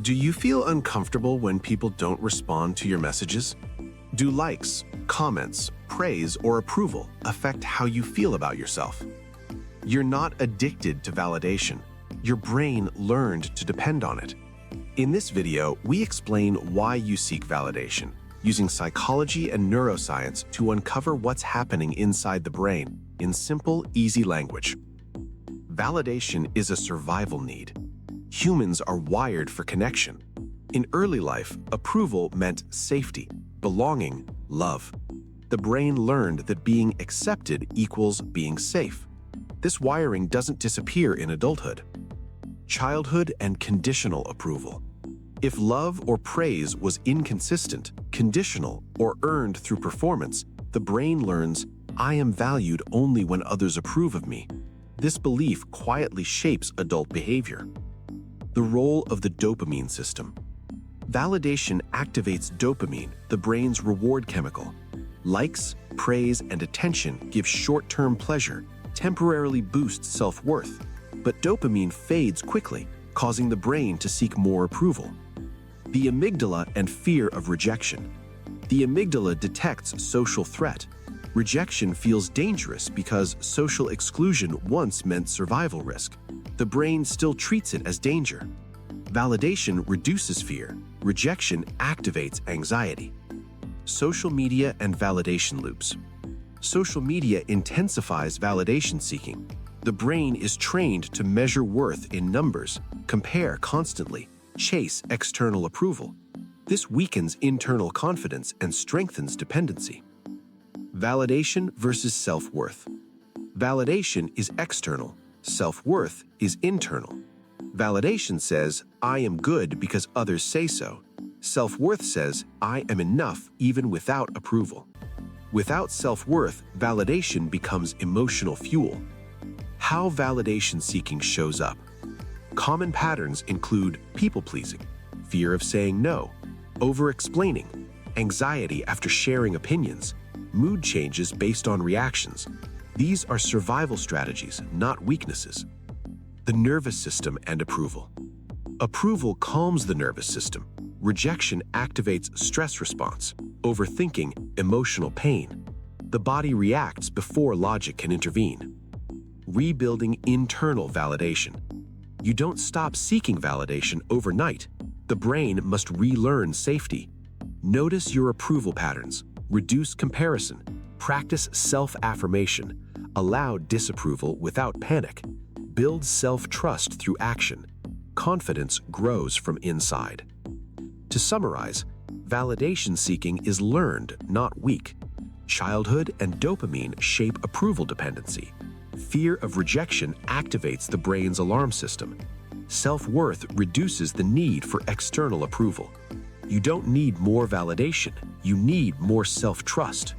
Do you feel uncomfortable when people don't respond to your messages? Do likes, comments, praise, or approval affect how you feel about yourself? You're not addicted to validation. Your brain learned to depend on it. In this video, we explain why you seek validation, using psychology and neuroscience to uncover what's happening inside the brain in simple, easy language. Validation is a survival need. Humans are wired for connection. In early life, approval meant safety, belonging, love. The brain learned that being accepted equals being safe. This wiring doesn't disappear in adulthood. Childhood and conditional approval. If love or praise was inconsistent, conditional, or earned through performance, the brain learns, I am valued only when others approve of me. This belief quietly shapes adult behavior. The role of the dopamine system. Validation activates dopamine, the brain's reward chemical. Likes, praise, and attention give short-term pleasure, temporarily boost self-worth. But dopamine fades quickly, causing the brain to seek more approval. The amygdala and fear of rejection. The amygdala detects social threat. Rejection feels dangerous because social exclusion once meant survival risk. The brain still treats it as danger. Validation reduces fear. Rejection activates anxiety. Social media and validation loops. Social media intensifies validation seeking. The brain is trained to measure worth in numbers, compare constantly, chase external approval. This weakens internal confidence and strengthens dependency. Validation versus self-worth. Validation is external. Self-worth is internal. Validation says, I am good because others say so. Self-worth says, I am enough even without approval. Without self-worth, validation becomes emotional fuel. How validation seeking shows up. Common patterns include people-pleasing, fear of saying no, over-explaining, anxiety after sharing opinions, mood changes based on reactions. These are survival strategies, not weaknesses. The nervous system and approval. Approval calms the nervous system. Rejection activates stress response, overthinking, emotional pain. The body reacts before logic can intervene. Rebuilding internal validation. You don't stop seeking validation overnight. The brain must relearn safety. Notice your approval patterns. Reduce comparison. Practice self-affirmation. Allow disapproval without panic. Build self-trust through action. Confidence grows from inside. To summarize, validation seeking is learned, not weak. Childhood and dopamine shape approval dependency. Fear of rejection activates the brain's alarm system. Self-worth reduces the need for external approval. You don't need more validation, you need more self-trust.